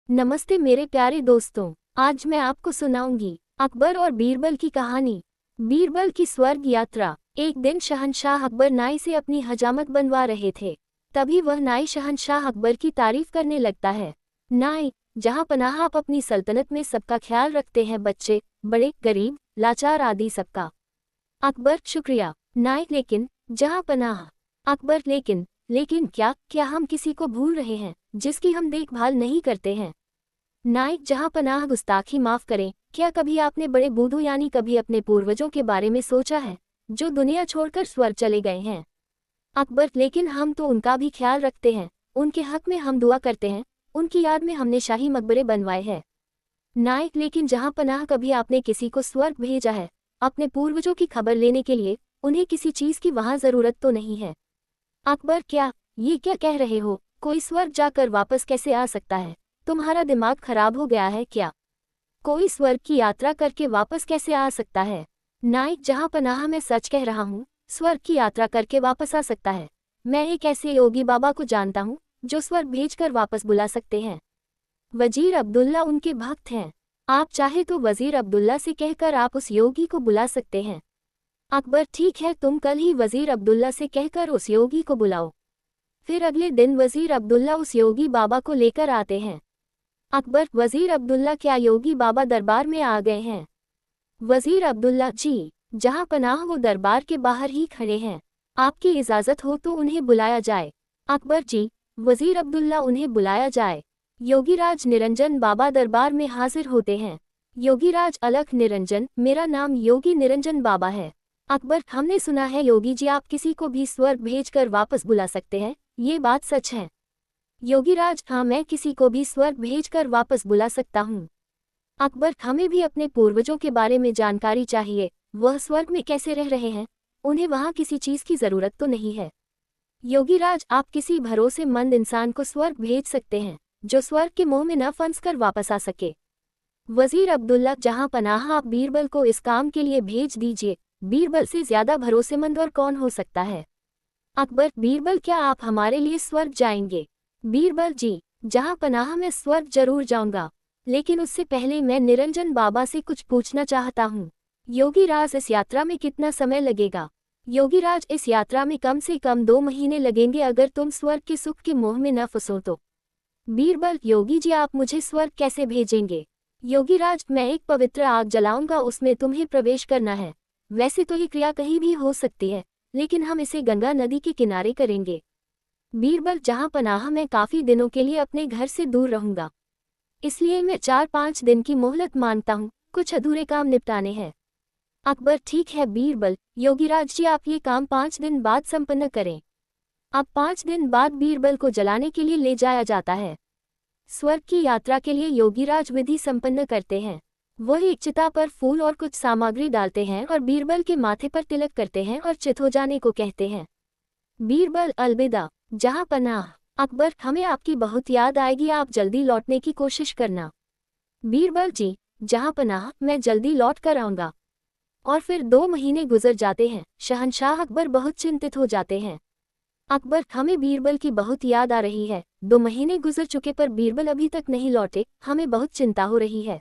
नमस्ते मेरे प्यारे दोस्तों। आज मैं आपको सुनाऊंगी अकबर और बीरबल की कहानी। बीरबल की स्वर्ग यात्रा। एक दिन शहंशाह अकबर नाई से अपनी हजामत बनवा रहे थे। तभी वह नाई शहंशाह अकबर की तारीफ करने लगता है। नाई, जहाँ पनाह आप अपनी सल्तनत में सबका ख्याल रखते हैं, बच्चे, बड़े, गरीब, लाचार आदि सबका। अकबर, शुक्रिया नाई, लेकिन जहाँ पनाह। अकबर, लेकिन क्या क्या हम किसी को भूल रहे हैं जिसकी हम देखभाल नहीं करते हैं? नाइक, जहाँ पनाह, गुस्ताखी माफ करें, क्या कभी आपने बड़े बूढ़ों यानी कभी अपने पूर्वजों के बारे में सोचा है जो दुनिया छोड़कर स्वर्ग चले गए हैं? अकबर, लेकिन हम तो उनका भी ख्याल रखते हैं, उनके हक में हम दुआ करते हैं, उनकी याद में हमने शाही मकबरे बनवाए हैं। नाइक, लेकिन जहाँ पनाह, कभी आपने किसी को स्वर्ग भेजा है अपने पूर्वजों की खबर लेने के लिए? उन्हें किसी चीज की वहाँ जरूरत तो नहीं है। अकबर, ये क्या कह रहे हो? कोई स्वर्ग जाकर वापस कैसे आ सकता है? तुम्हारा दिमाग खराब हो गया है क्या? कोई स्वर्ग की यात्रा करके वापस कैसे आ सकता है? नाइक, जहाँ पनाह, मैं सच कह रहा हूँ, स्वर्ग की यात्रा करके वापस आ सकता है। मैं एक ऐसे योगी बाबा को जानता हूँ जो स्वर्ग भेजकर वापस बुला सकते हैं। वजीर अब्दुल्ला उनके भक्त हैं। आप चाहे तो वजीर अब्दुल्ला से कहकर आप उस योगी को बुला सकते हैं। अकबर, ठीक है, तुम कल ही वजीर अब्दुल्ला से कहकर उस योगी को बुलाओ। फिर अगले दिन वजीर अब्दुल्ला उस योगी बाबा को लेकर आते हैं। अकबर, वजीर अब्दुल्ला, क्या योगी बाबा दरबार में आ गए हैं? वजीर अब्दुल्ला, जी, जहाँ पनाह, वो दरबार के बाहर ही खड़े हैं। आपकी इजाज़त हो तो उन्हें बुलाया जाए। अकबर, जी। वजीर अब्दुल्ला, उन्हें बुलाया जाए। योगीराज निरंजन बाबा दरबार में हाजिर होते हैं। योगीराज, अलख निरंजन, मेरा नाम योगी निरंजन बाबा है। अकबर, हमने सुना है योगी जी आप किसी को भी स्वर्ग भेजकर वापस बुला सकते हैं, ये बात सच है? योगीराज, हाँ, मैं किसी को भी स्वर्ग भेजकर वापस बुला सकता हूँ। अकबर, हमें भी अपने पूर्वजों के बारे में जानकारी चाहिए। वह स्वर्ग में कैसे रह रहे हैं? उन्हें वहाँ किसी चीज की जरूरत तो नहीं है। योगीराज, आप किसी भरोसेमंद इंसान को स्वर्ग भेज सकते हैं जो स्वर्ग के मुंह में न फंस कर वापस आ सके। वजीर अब्दुल्ला, जहाँ पनाह, आप बीरबल को इस काम के लिए भेज दीजिए। बीरबल से ज्यादा भरोसेमंद और कौन हो सकता है? अकबर, बीरबल, क्या आप हमारे लिए स्वर्ग जाएंगे? बीरबल, जी, जहाँ पनाह, मैं स्वर्ग जरूर जाऊंगा, लेकिन उससे पहले मैं निरंजन बाबा से कुछ पूछना चाहता हूँ। योगीराज, इस यात्रा में कितना समय लगेगा? योगीराज, इस यात्रा में कम से कम 2 महीने लगेंगे अगर तुम स्वर्ग के सुख के मोह में न फंसो तो। बीरबल, योगी जी आप मुझे स्वर्ग कैसे भेजेंगे? योगीराज, मैं एक पवित्र आग जलाऊंगा, उसमें तुम्हें प्रवेश करना है। वैसे तो ये क्रिया कहीं भी हो सकती है, लेकिन हम इसे गंगा नदी के किनारे करेंगे। बीरबल, जहाँ पनाह, मैं काफी दिनों के लिए अपने घर से दूर रहूंगा, इसलिए मैं 4-5 दिन की मोहलत मांगता हूँ, कुछ अधूरे काम निपटाने हैं। अकबर, ठीक है बीरबल, योगीराज जी आप ये काम 5 दिन बाद संपन्न करें। अब 5 दिन बाद बीरबल को जलाने के लिए ले जाया जाता है। स्वर्ग की यात्रा के लिए योगीराज विधि संपन्न करते हैं। वह एक चिता पर फूल और कुछ सामग्री डालते हैं और बीरबल के माथे पर तिलक करते हैं और चित हो जाने को कहते हैं। बीरबल, अलविदा, जहाँ पनाह। अकबर, हमें आपकी बहुत याद आएगी, आप जल्दी लौटने की कोशिश करना। बीरबल, जी, जहाँ पनाह, मैं जल्दी लौट कर आऊंगा। और फिर 2 महीने गुजर जाते हैं। शहंशाह अकबर बहुत चिंतित हो जाते हैं। अकबर, हमें बीरबल की बहुत याद आ रही है। 2 महीने गुजर चुके पर बीरबल अभी तक नहीं लौटे, हमें बहुत चिंता हो रही है।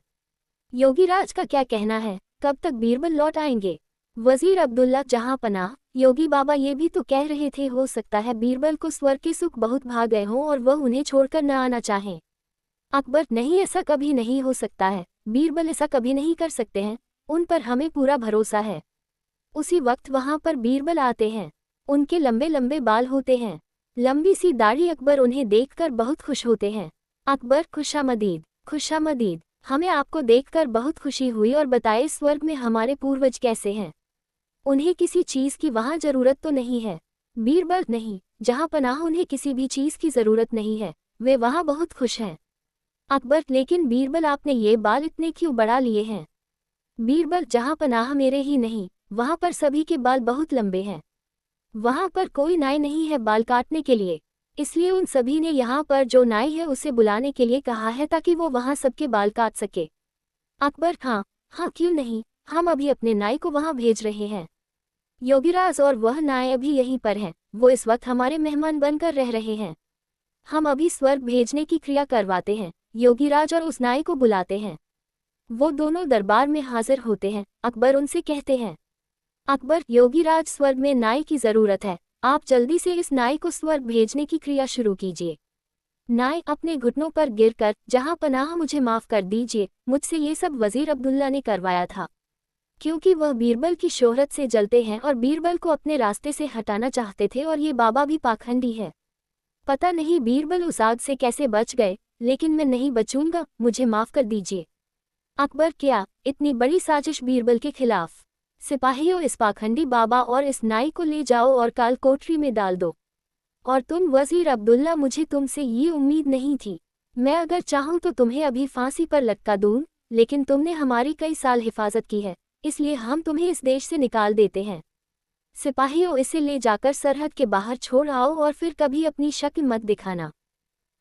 योगीराज का क्या कहना है, कब तक बीरबल लौट आएंगे? वजीर अब्दुल्ला, जहाँ पनाह, योगी बाबा ये भी तो कह रहे थे हो सकता है बीरबल को स्वर्ग के सुख बहुत भा गए हों और वह उन्हें छोड़कर न आना चाहें। अकबर, नहीं, ऐसा कभी नहीं हो सकता है। बीरबल ऐसा कभी नहीं कर सकते हैं, उन पर हमें पूरा भरोसा है। उसी वक्त वहां पर बीरबल आते हैं। उनके लंबे लंबे बाल होते हैं, लंबी सी दाढ़ी। अकबर उन्हें देखकर बहुत खुश होते हैं। अकबर, खुशामदीद, खुशामदीद, हमें आपको देखकर बहुत खुशी हुई और बताए स्वर्ग में हमारे पूर्वज कैसे हैं? उन्हें किसी चीज की वहाँ जरूरत तो नहीं है? बीरबल, नहीं, जहाँ पनाह, उन्हें किसी भी चीज की जरूरत नहीं है, वे वहाँ बहुत खुश हैं। अकबर, लेकिन बीरबल आपने ये बाल इतने क्यों बढ़ा लिए हैं? बीरबल, जहाँ पनाह, मेरे ही नहीं, वहाँ पर सभी के बाल बहुत लंबे हैं। वहाँ पर कोई नाई नहीं है बाल काटने के लिए, इसलिए उन सभी ने यहाँ पर जो नाई है उसे बुलाने के लिए कहा है ताकि वो वहाँ सबके बाल काट सके। अकबर, हाँ हाँ, क्यों नहीं, हम अभी अपने नाई को वहाँ भेज रहे हैं। योगीराज, और वह नाई अभी यहीं पर हैं, वो इस वक्त हमारे मेहमान बनकर रह रहे हैं। हम अभी स्वर्ग भेजने की क्रिया करवाते हैं। योगीराज और उस नाई को बुलाते हैं। वो दोनों दरबार में हाजिर होते हैं। अकबर उनसे कहते हैं, अकबर, योगीराज स्वर्ग में नाई की जरूरत है, आप जल्दी से इस नाई को स्वर्ग भेजने की क्रिया शुरू कीजिए। नाई अपने घुटनों पर गिरकर, जहां पनाह, मुझे माफ कर दीजिए, मुझसे ये सब वजीर अब्दुल्ला ने करवाया था, क्योंकि वह बीरबल की शोहरत से जलते हैं और बीरबल को अपने रास्ते से हटाना चाहते थे, और ये बाबा भी पाखंडी है। पता नहीं बीरबल उस आग से कैसे बच गए, लेकिन मैं नहीं बचूंगा, मुझे माफ कर दीजिए। अकबर, क्या इतनी बड़ी साजिश बीरबल के खिलाफ? सिपाहियों, इस पाखंडी बाबा और इस नाई को ले जाओ और काल कोठरी में डाल दो। और तुम वजीर अब्दुल्ला, मुझे तुमसे ये उम्मीद नहीं थी। मैं अगर चाहूँ तो तुम्हें अभी फांसी पर लटका दूं, लेकिन तुमने हमारी कई साल हिफाजत की है, इसलिए हम तुम्हें इस देश से निकाल देते हैं। सिपाहियों, इसे ले जाकर सरहद के बाहर छोड़ आओ और फिर कभी अपनी शक्ल मत दिखाना।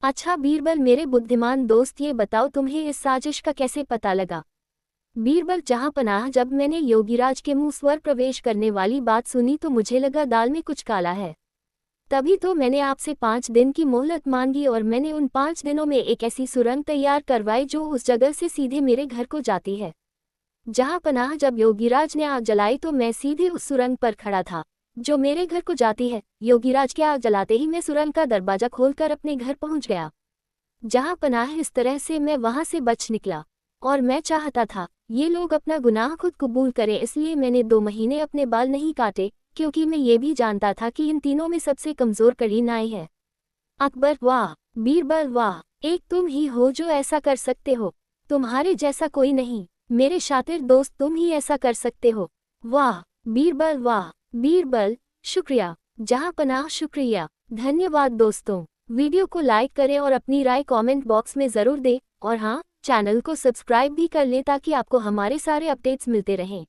अच्छा बीरबल, मेरे बुद्धिमान दोस्त, ये बताओ तुम्हें इस साजिश का कैसे पता लगा? बीरबल जहां पनाह, जब मैंने योगीराज के मुंह स्वर प्रवेश करने वाली बात सुनी तो मुझे लगा दाल में कुछ काला है। तभी तो मैंने आपसे 5 दिन की मोहलत मांगी और मैंने उन 5 दिनों में एक ऐसी सुरंग तैयार करवाई जो उस जगह से सीधे मेरे घर को जाती है। जहां पनाह, जब योगीराज ने आग जलाई तो मैं सीधे उस सुरंग पर खड़ा था जो मेरे घर को जाती है। योगीराज के आग जलाते ही मैं सुरंग का दरवाजा खोलकर अपने घर पहुंच गया। जहां पनाह, इस तरह से मैं वहां से बच निकला। और मैं चाहता था ये लोग अपना गुनाह खुद कबूल करें, इसलिए मैंने 2 महीने अपने बाल नहीं काटे, क्योंकि मैं ये भी जानता था कि इन तीनों में सबसे कमजोर कड़ी नाई है। अकबर, वाह! बीरबल, वाह! एक तुम ही हो जो ऐसा कर सकते हो, तुम्हारे जैसा कोई नहीं। मेरे शातिर दोस्त, तुम ही ऐसा कर सकते हो। वाह बीरबल, वाह बीरबल, शुक्रिया। जहां पनाह, शुक्रिया। धन्यवाद दोस्तों। वीडियो को लाइक करें और अपनी राय कमेंट बॉक्स में ज़रूर दें, और हाँ, चैनल को सब्सक्राइब भी कर लें ताकि आपको हमारे सारे अपडेट्स मिलते रहें।